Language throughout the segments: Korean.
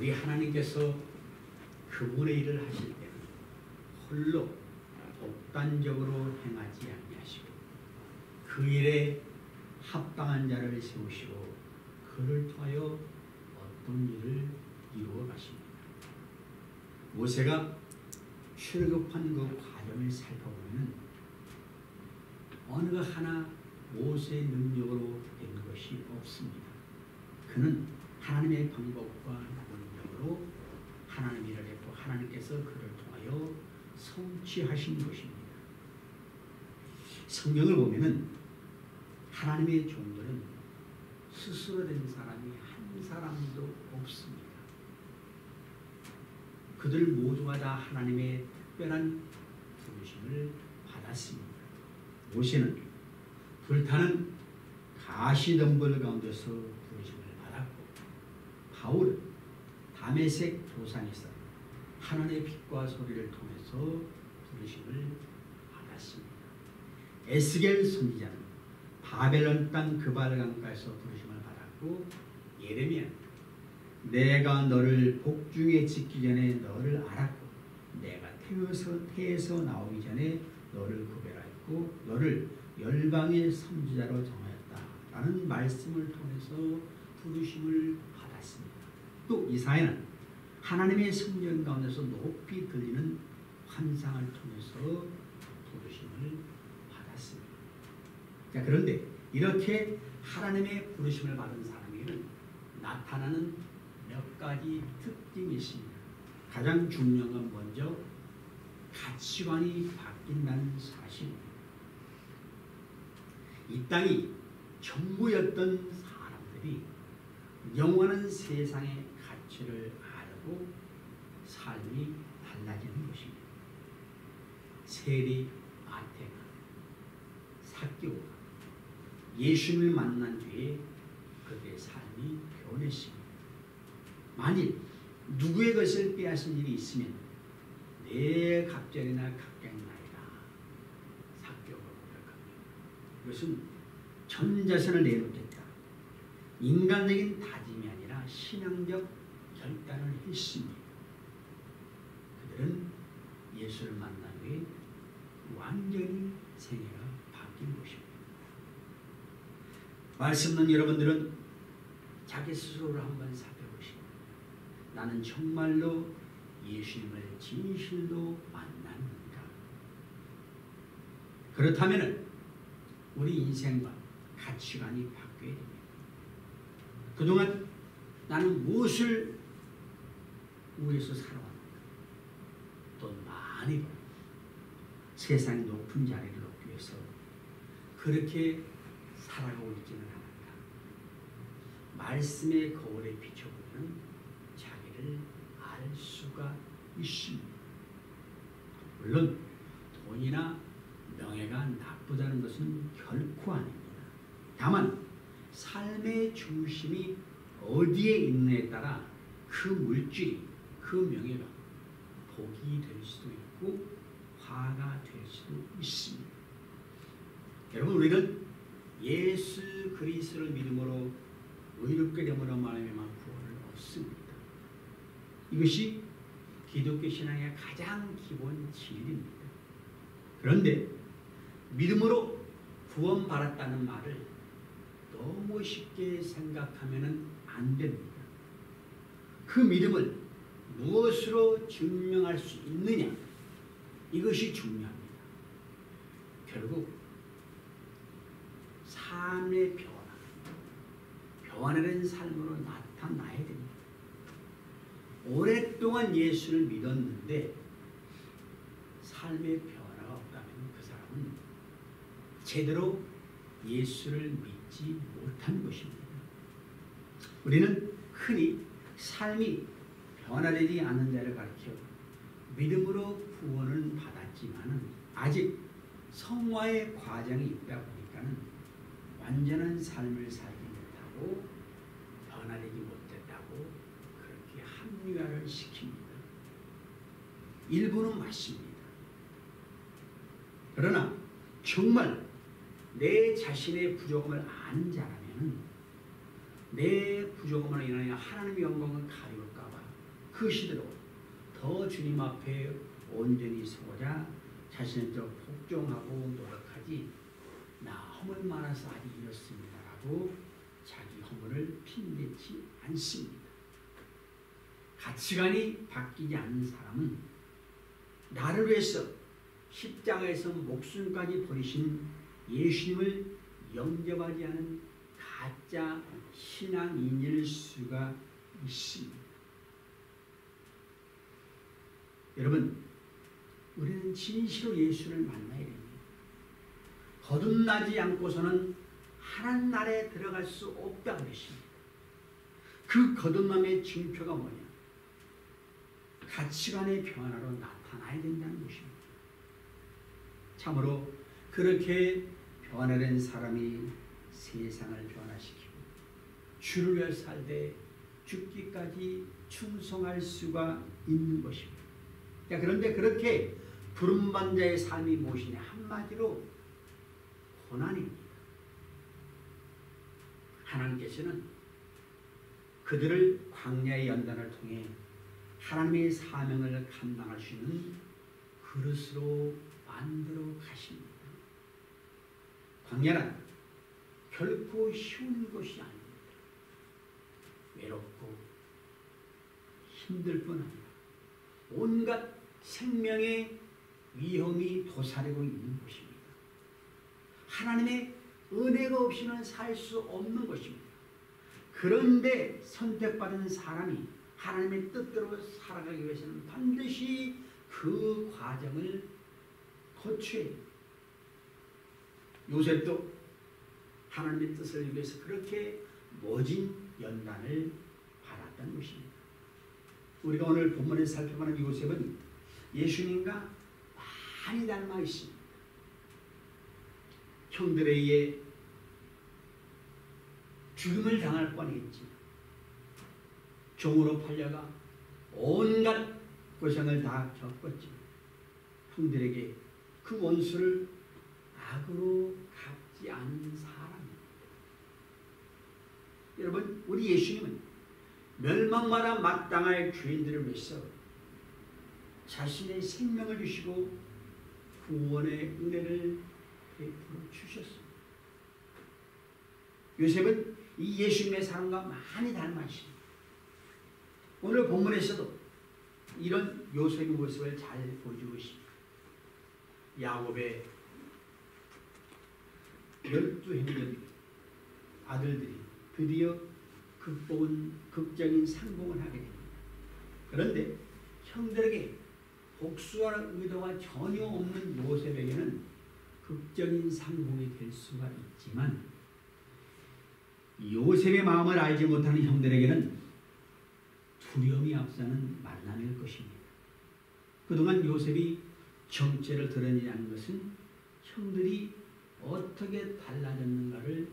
우리 하나님께서 그분의 일을 하실 때는 홀로 독단적으로 행하지 아니하시고 그 일에 합당한 자를 세우시고 그를 통하여 어떤 일을 이루어 가십니다. 모세가 출애굽한 그 과정을 살펴보면 어느 하나 모세의 능력으로 된 것이 없습니다. 그는 하나님의 방법과 능력으로 하나님 일을 했고 하나님께서 그를 통하여 성취하신 것입니다. 성경을 보면은 하나님의 종들은 스스로 된 사람이 한 사람도 없습니다. 그들 모두가 다 하나님의 특별한 부르심을 받았습니다. 모세는 불타는 가시덤불 가운데서 부르심을 받았고 바울은 다메섹 도상에서 하나님의 빛과 소리를 통해서 부르심을 받았습니다. 에스겔 선지자는 바벨론 땅 그발강가에서 부르심을 받았고 예레미야는 내가 너를 복중에 짓기 전에 너를 알았고 내가 태에서 나오기 전에 너를 구별하였고 너를 열방의 선지자로 정하였다 라는 말씀을 통해서 부르심을 받았습니다. 또 이사야는 하나님의 성전 가운데서 높이 들리는 환상을 통해서 부르심을 받았습니다. 자, 그런데 이렇게 하나님의 부르심을 받은 사람에게는 나타나는 몇 가지 특징이 있습니다. 가장 중요한 건 먼저 가치관이 바뀐다는 사실입니다. 이 땅이 전부였던 사람들이 영원한 세상의 가치를 알고 삶이 달라지는 것입니다. 세리, 마태가, 삭개오가 예수님을 만난 뒤에 그들의 삶이 변했습니다. 만일 누구의 것을 빼앗은 일이 있으면 내 갑절이나 갑경나이다. 삭개오가 고백합니다. 이것은 전 자산을 내놓겠다. 인간적인 다짐이 아니라 신앙적 결단을 했습니다. 그들은 예수를 만난 후에 완전히 생애가 바뀐 것입니다. 말씀 듣는 여러분들은 자기 스스로를 한번 살펴보시고 나는 정말로 예수님을 진실로 만났는가? 그렇다면 우리 인생과 가치관이 바뀌어야 됩니다. 그동안 나는 무엇을 위해서 살아왔는가? 돈 많이 벌고 세상의 높은 자리를 얻기 위해서 그렇게 살아가고 있지는 않은가? 말씀의 거울에 비춰보면 자기를 알 수가 있습니다. 물론 돈이나 명예가 나쁘다는 것은 결코 아닙니다. 다만 삶의 중심이 어디에 있느냐에 따라 그 물질이, 그 명예가 복이 될 수도 있고 화가 될 수도 있습니다. 여러분, 우리는 예수 그리스도를 믿음으로 의롭게 됨으로 말미암아 구원을 얻습니다. 이것이 기독교 신앙의 가장 기본 진리입니다. 그런데 믿음으로 구원받았다는 말을 너무 쉽게 생각하면 안 됩니다. 그 믿음을 무엇으로 증명할 수 있느냐, 이것이 중요합니다. 결국 삶의 변화된 삶으로 나타나야 됩니다. 오랫동안 예수를 믿었는데 삶의 변화가 없다면 그 사람은 제대로 예수를 믿지 못한 것입니다. 우리는 흔히 삶이 변화되지 않는 자를 가리켜 믿음으로 구원을 받았지만 아직 성화의 과정이 있다 보니까는 완전한 삶을 살지 못하고 변화되지 못했다고 그렇게 합리화를 시킵니다. 일부는 맞습니다. 그러나 정말 내 자신의 부족함을 아는 자라면 내 부족함으로 인하여 하나님의 영광을 가리울까 봐 그 시대로 더 주님 앞에 온전히 서고자 자신을 더 복종하고 노력하지 나 허물 많아서 아직 이렇습니다라고 자기 허물을 핑계치 않습니다. 가치관이 바뀌지 않는 사람은 나를 위해서 십자가에서 목숨까지 버리신 예수님을 영접하지 않은 가짜 신앙인일 수가 있습니다. 여러분, 우리는 진실로 예수를 만나야 됩니다. 거듭나지 않고서는 하나님 나라에 들어갈 수 없다고 했습니다. 그 거듭남의 증표가 뭐냐? 가치관의 변화로 나타나야 된다는 것입니다. 참으로 그렇게 변화된 사람이 세상을 변화시키고 주를 위해 살되 죽기까지 충성할 수가 있는 것입니다. 그런데 그렇게 부름받은 자의 삶이 무엇이냐? 한마디로 고난입니다. 하나님께서는 그들을 광야의 연단을 통해 하나님의 사명을 감당할 수 있는 그릇으로 만들어 가십니다. 광야는 결코 쉬운 것이 아닙니다. 외롭고 힘들 뿐 아니라 온갖 생명의 위험이 도사리고 있는 것입니다. 하나님의 은혜가 없이는 살 수 없는 것입니다. 그런데 선택받은 사람이 하나님의 뜻대로 살아가기 위해서는 반드시 그 과정을 거쳐야 합니다. 요셉도 하나님의 뜻을 위해서 그렇게 모진 연단을 받았다는 것입니다. 우리가 오늘 본문에서 살펴보는 요셉은 예수님과 많이 닮아 있습니다. 형들에 의해 죽음을 당할 뻔했지. 종으로 팔려가 온갖 고생을 다 겪었지. 형들에게 그 원수를 악으로 갚지 않은 사람입니다. 여러분, 우리 예수님은 멸망마다 마땅할 죄인들을 위해서 자신의 생명을 주시고 구원의 은혜를 베풀어 주셨습니다. 요셉은 이 예수님의 사람과 많이 닮아 있습니다. 오늘 본문에서도 이런 요셉의 모습을 잘 보여주고 있습니다. 야곱의 12형제 아들들이 드디어 극적인 상봉을 하게 됩니다. 그런데 형들에게 복수할 의도가 전혀 없는 요셉에게는 극적인 상봉이 될 수가 있지만 요셉의 마음을 알지 못하는 형들에게는 두려움이 앞서는 만남일 것입니다. 그동안 요셉이 정체를 드러내지 않은 것은 형들이 어떻게 달라졌는가를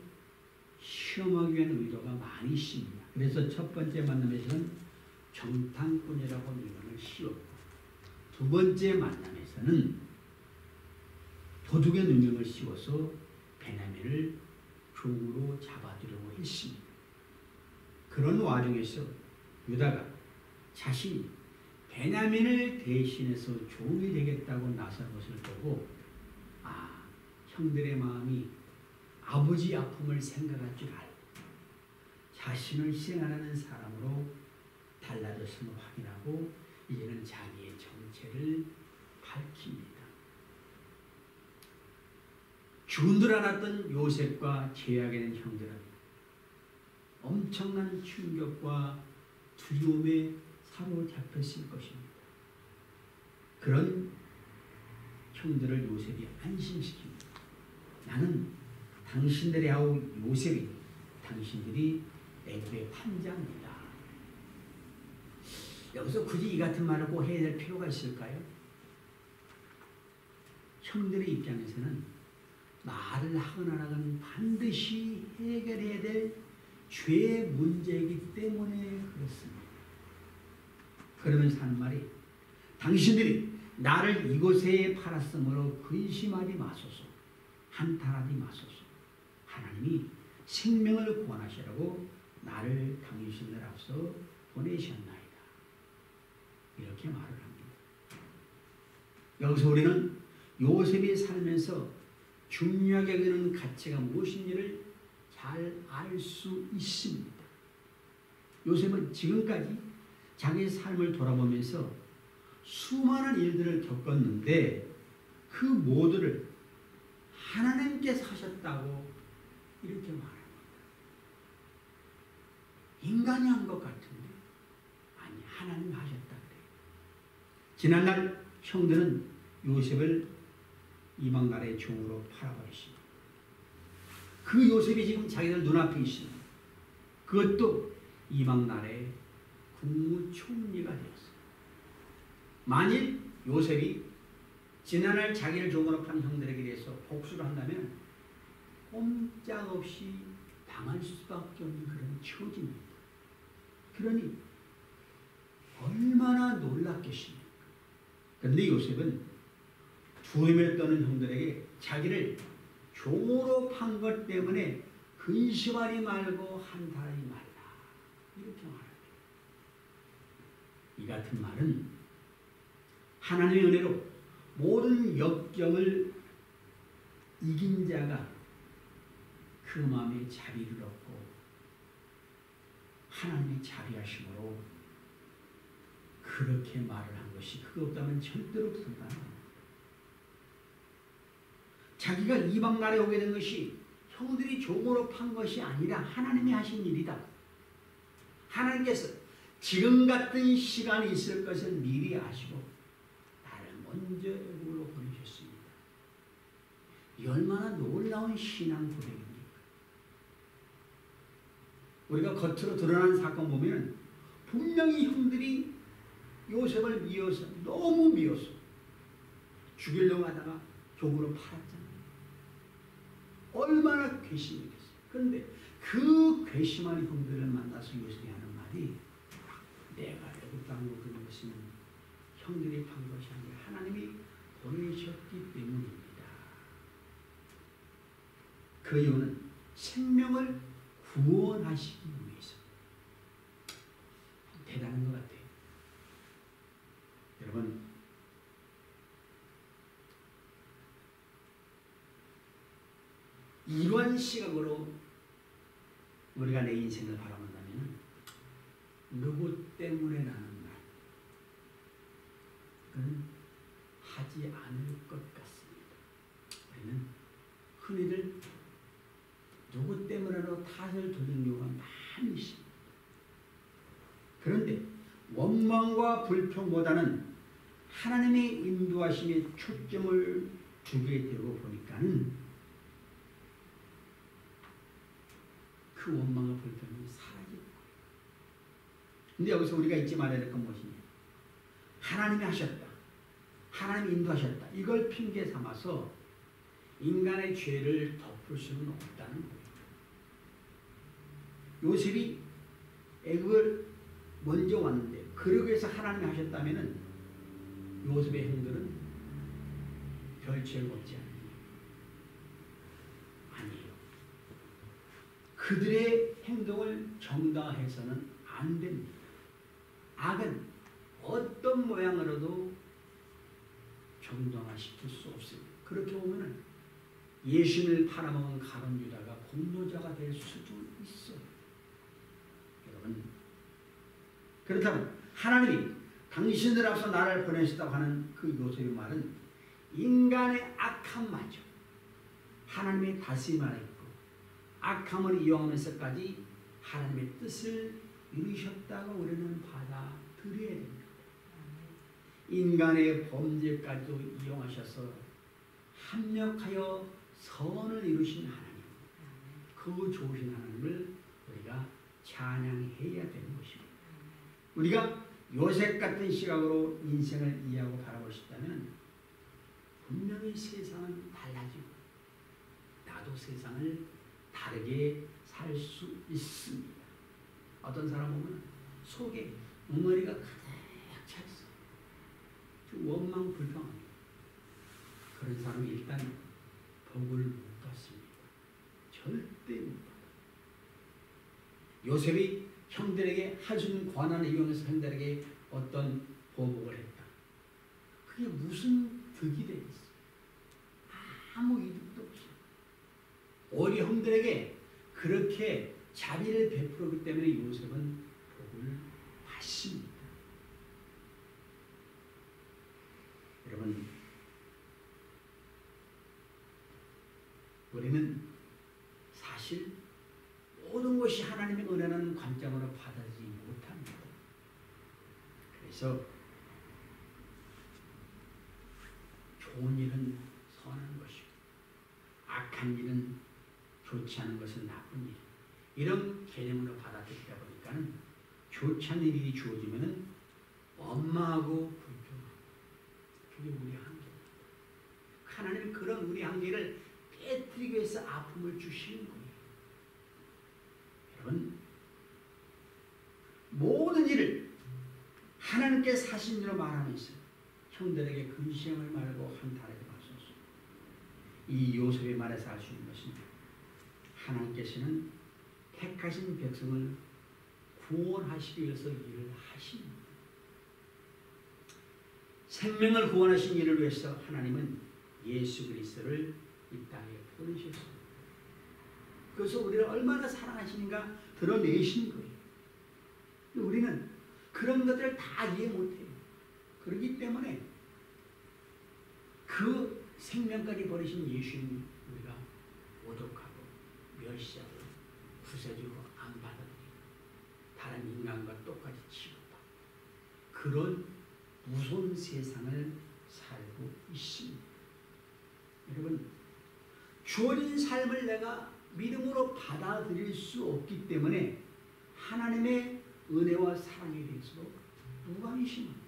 시험하기 위한 의도가 많이 있습니다. 그래서 첫 번째 만남에서는 정탐꾼이라고 누명을 씌웠고 두 번째 만남에서는 도둑의 누명을 씌워서 베냐민을 종으로 잡아두려고 했습니다. 그런 와중에서 유다가 자신이 베냐민을 대신해서 종이 되겠다고 나선 것을 보고 형들의 마음이 아버지 아픔을 생각할 줄 알고 자신을 희생하는 사람으로 달라졌음을 확인하고 이제는 자기의 정체를 밝힙니다. 죽은 줄 알았던 요셉과 제약에 된 형들은 엄청난 충격과 두려움에 사로잡혔을 것입니다. 그런 형들을 요셉이 안심시킵니다. 나는 당신들의 아우 요셉이 당신들이 애굽의 판자입니다. 여기서 굳이 이 같은 말을 꼭 해야 될 필요가 있을까요? 형들의 입장에서는 말을 하거나 안 하거나 반드시 해결해야 될 죄의 문제이기 때문에 그렇습니다. 그러면서 하는 말이 당신들이 나를 이곳에 팔았으므로 근심하지 마소서, 한탄하지 마소서. 하나님이 생명을 구원하시라고 나를 당신들 앞서 보내셨나이다. 이렇게 말을 합니다. 여기서 우리는 요셉이 살면서 중요하게 여기는 가치가 무엇인지를 잘 알 수 있습니다. 요셉은 지금까지 자기의 삶을 돌아보면서 수많은 일들을 겪었는데 그 모두를 하나님께서 하셨다고 이렇게 말합니다. 인간이 한 것 같은데 아니 하나님이 하셨다 그래요. 지난날 형들은 요셉을 이방 나라의 종으로 팔아버리십니다. 그 요셉이 지금 자기들 눈앞에 있습니다. 그것도 이방 나라의 국무총리가 되었어요. 만일 요셉이 지난날 자기를 종으로 판 형들에게 대해서 복수를 한다면 꼼짝없이 당할 수밖에 없는 그런 처지입니다. 그러니 얼마나 놀랐겠습니까? 그런데 요셉은 두려움에 떠는 형들에게 자기를 종으로 판 것 때문에 근심하지 말고 한탄하지 말라 이렇게 말합니다. 이 같은 말은 하나님의 은혜로 모든 역경을 이긴 자가 그 마음에 자비를 얻고 하나님의 자비하심으로 그렇게 말을 한 것이 그거 없다면 절대로 불가능합니다. 자기가 이방 나라에 오게 된 것이 형들이 종으로 판 것이 아니라 하나님이 하신 일이다. 하나님께서 지금 같은 시간이 있을 것을 미리 아시고 나를 먼저 애굽으로 보내셨습니다. 이 얼마나 놀라운 신앙 고백입니까? 우리가 겉으로 드러난 사건 보면 분명히 형들이 요셉을 미워서 너무 미워서 죽이려고 하다가 종으로 팔았잖아요. 얼마나 괘씸했겠어요. 그런데 그 괘씸한 형들을 만나서 요셉이 하는 말이 내가 애굽 땅으로 보낸 것은 형들이 판 것이 아니라 하나님이 보내셨기 때문입니다. 그 이유는 생명을 구원하시기 위해서. 대단한 것 같아요. 여러분, 이러한 시각으로 우리가 내 인생을 바라본다면 누구 때문에 나는 말 그는 하지 않을 것 같습니다. 우리는 흔히들 누구 때문에라도 탓을 돌리는 경우가 많이 있습니다. 그런데 원망과 불평보다는 하나님의 인도하심에 초점을 두게 되고 보니까는 그 원망과 불평이 사라지고. 근데 여기서 우리가 잊지 말아야 될 건 무엇이냐? 하나님이 하셨다. 하나님이 인도하셨다. 이걸 핑계 삼아서 인간의 죄를 덮을 수는 없다는 거예요. 요셉이 애굽을 먼저 왔는데 그러기 위해서 하나님이 하셨다면은 요셉의 형들은 별 죄를 없지 않아요. 아니에요. 그들의 행동을 정당화해서는 안 됩니다. 악은 어떤 모양으로도 정당화시킬 수 없습니다. 그렇게 보면은 예수님을 팔아먹은 가룟 유다가 공로자가 될 수도 있어요. 여러분, 그렇다면 하나님이 당신들 앞서 나를 보내셨다고 하는 그 요셉의 말은 인간의 악함마저 하나님의 다스림 안에 있고 악함을 이용하면서까지 하나님의 뜻을 이루셨다고 우리는 받아들여야 됩니다. 인간의 범죄까지도 이용하셔서 합력하여 선을 이루신 하나님, 그 좋으신 하나님을 우리가 찬양해야 되는 것입니다. 우리가 요셉 같은 시각으로 인생을 이해하고 바라볼 수 있다면 분명히 세상은 달라지고 나도 세상을 다르게 살 수 있습니다. 어떤 사람 보면 속에 웅어리가 가득 차 있어. 원망 불평합니다. 그런 사람이 일단 복을 못 받습니다. 절대 못 받아요. 요셉이 형들에게 할 수 있는 권한을 이용해서 형들에게 어떤 보복을 했다. 그게 무슨 득이 되겠어? 아무 이득도 없어. 오히려 형들에게 그렇게 자비를 베풀었기 때문에 요셉은 복을 받습니다. 여러분, 우리는 사실 모든 것이 하나님의 은혜라는 관점으로 받아들이지 못합니다. 그래서 좋은 일은 선한 것이고 악한 일은 좋지 않은 것은 나쁜 일, 이런 개념으로 받아들이다 보니까 좋지 않은 일이 주어지면 원망하고 불평하고, 그게 우리 한계입니다. 하나님은 그런 우리 한계를 깨뜨리기 위해서 아픔을 주시는 거예요. 여러분, 모든 일을 하나님께 사신으로 말하면서 형들에게 근심을 말고 한탄하지 마소서. 이 요셉의 말에서 알 수 있는 것은 하나님께서는 택하신 백성을 구원하시기 위해서 일을 하십니다. 생명을 구원하신 일을 위해서 하나님은 예수 그리스도를 이 땅에 보내셨습니다. 그래서 우리를 얼마나 사랑하시는가 드러내신 거예요. 우리는 그런 것들을 다 이해 못해요. 그렇기 때문에 그 생명까지 버리신 예수님 우리가 오독하고 멸시하고 구세주로 안 받아들이고 다른 인간과 똑같이 취급하고 그런 무서운 세상을 살고 있습니다. 여러분, 주어진 삶을 내가 믿음으로 받아들일 수 없기 때문에 하나님의 은혜와 사랑에 대해서도 무관심합니다.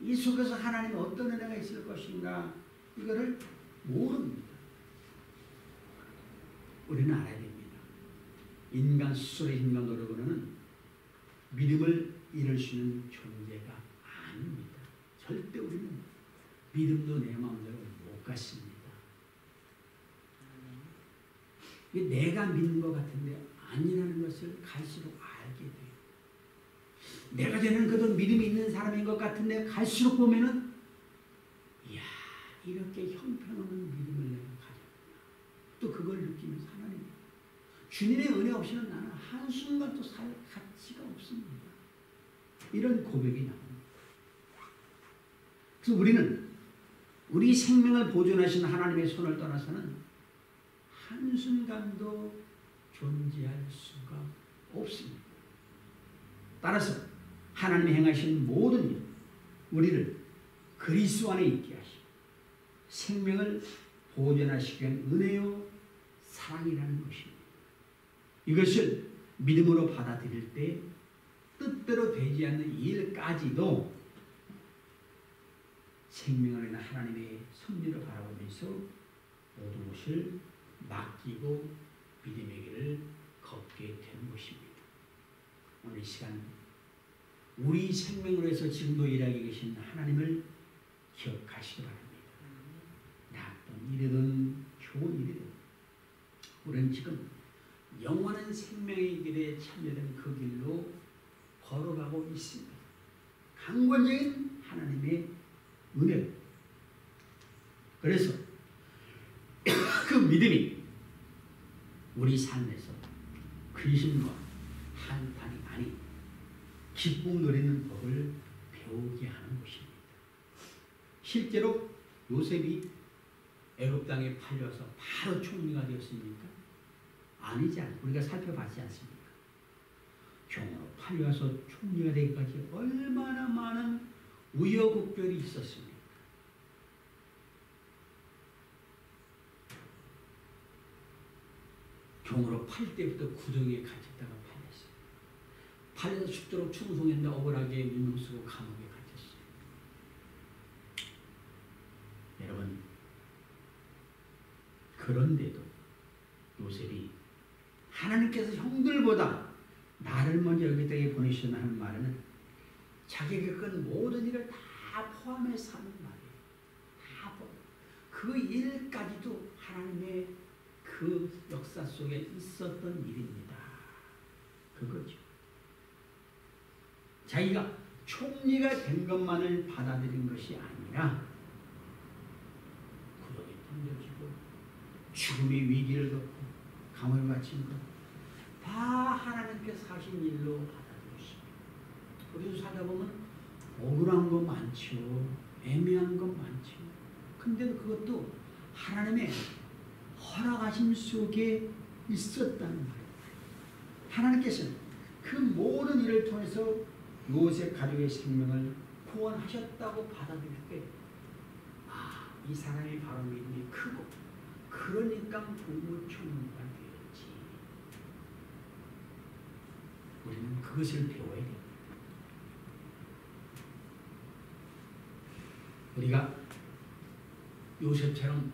이 속에서 하나님의 어떤 은혜가 있을 것인가 이거를 모릅니다. 우리는 알아야 됩니다. 인간 스스로의 힘과 노력으로는 믿음을 이룰 수 있는 존재가 아닙니다. 절대 우리는 믿음도 내 마음대로 못 갖습니다. 내가 믿는 것 같은데 아니라는 것을 갈수록 알게 돼요. 내가 되는 그도 믿음이 있는 사람인 것 같은데 갈수록 보면은 이야, 이렇게 형편없는 믿음을 내가 가졌구나. 또 그걸 느끼면서 하나님, 주님의 은혜 없이는 나는 한순간도 살 가치가 없습니다. 이런 고백이 나옵니다. 그래서 우리는 우리 생명을 보존하신 하나님의 손을 떠나서는 한순간도 존재할 수가 없습니다. 따라서 하나님이 행하신 모든 일, 우리를 그리스도 안에 있게 하시고 생명을 보존하시기 위한 은혜요 사랑이라는 것입니다. 이것을 믿음으로 받아들일 때 뜻대로 되지 않는 일까지도 생명을 위한 하나님의 섭리를 바라보면서 모든 것을 맡기고 믿음의 길을 걷게 되는 것입니다. 오늘 이 시간 우리 생명으로 해서 지금도 일하고 계신 하나님을 기억하시기 바랍니다. 나쁜 일이든 좋은 일이든 우리는 지금 영원한 생명의 길에 참여된 그 길로 걸어가고 있습니다. 강권적인 하나님의 은혜. 그래서 그 믿음이 우리 삶에서 근심과 한탄이 아닌 기쁨 누리는 법을 배우게 하는 것입니다. 실제로 요셉이 애굽 땅에 팔려서 바로 총리가 되었습니까? 아니지 않습니까? 우리가 살펴봤지 않습니까? 종으로 팔려서 총리가 되기까지 얼마나 많은 우여곡절이 있었습니까? 종으로 팔 때부터 구덩이에 갇혔다가 팔렸어요. 팔려서 죽도록 충성했는데 억울하게 민명 쓰고 감옥에 갇혔어요. 여러분, 그런데도 요셉이 하나님께서 형들보다 나를 먼저 여기 땅에 보내셨다는 말은 자기가 겪은 모든 일을 다 포함해서 하는 말이에요. 다 포함. 그 일까지도 하나님의 그 역사 속에 있었던 일입니다. 그거죠. 자기가 총리가 된 것만을 받아들인 것이 아니라 구덩이 던져지고 죽음의 위기를 겪고 감을 바친 것 다 하나님께서 하신 일로 받아들였습니다. 우리도 살다 보면 억울한 거 많죠. 애매한 거 많죠. 근데도 그것도 하나님의 허락하심 속에 있었다는 말이에요. 하나님께서는 그 모든 일을 통해서 요셉 가족의 생명을 구원하셨다고 받아들일 때, 아, 이 사람이 바로 믿음이 크고, 그러니까 부모총리가 되었지. 우리는 그것을 배워야 됩니다. 우리가 요셉처럼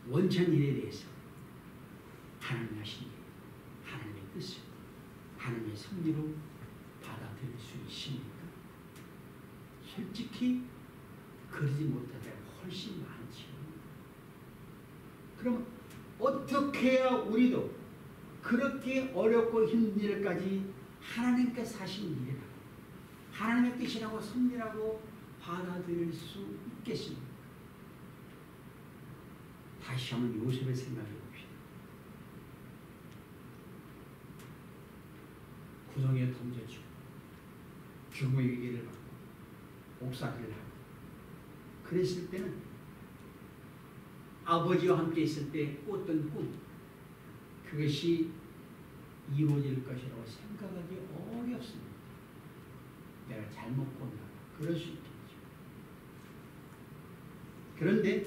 원천 일에 대해서 하나님 하신 일, 하나님의 뜻을, 하나님의 섭리로 받아들일 수 있습니까? 솔직히 그러지 못할 때가 훨씬 많지요. 그럼 어떻게 해야 우리도 그렇게 어렵고 힘든 일까지 하나님께서 하신 일이라고, 하나님의 뜻이라고 섭리라고 받아들일 수 있겠습니까? 다시 한번 요셉을 생각해 봅시다. 구덩이에 던져지고 죽음의 위기를 받고 옥살이를 하고 그랬을 때는 아버지와 함께 있을 때 꿨던 꿈, 그것이 이루어질 것이라고 생각하기 어렵습니다. 내가 잘못 꿨나, 그럴 수 있겠죠. 그런데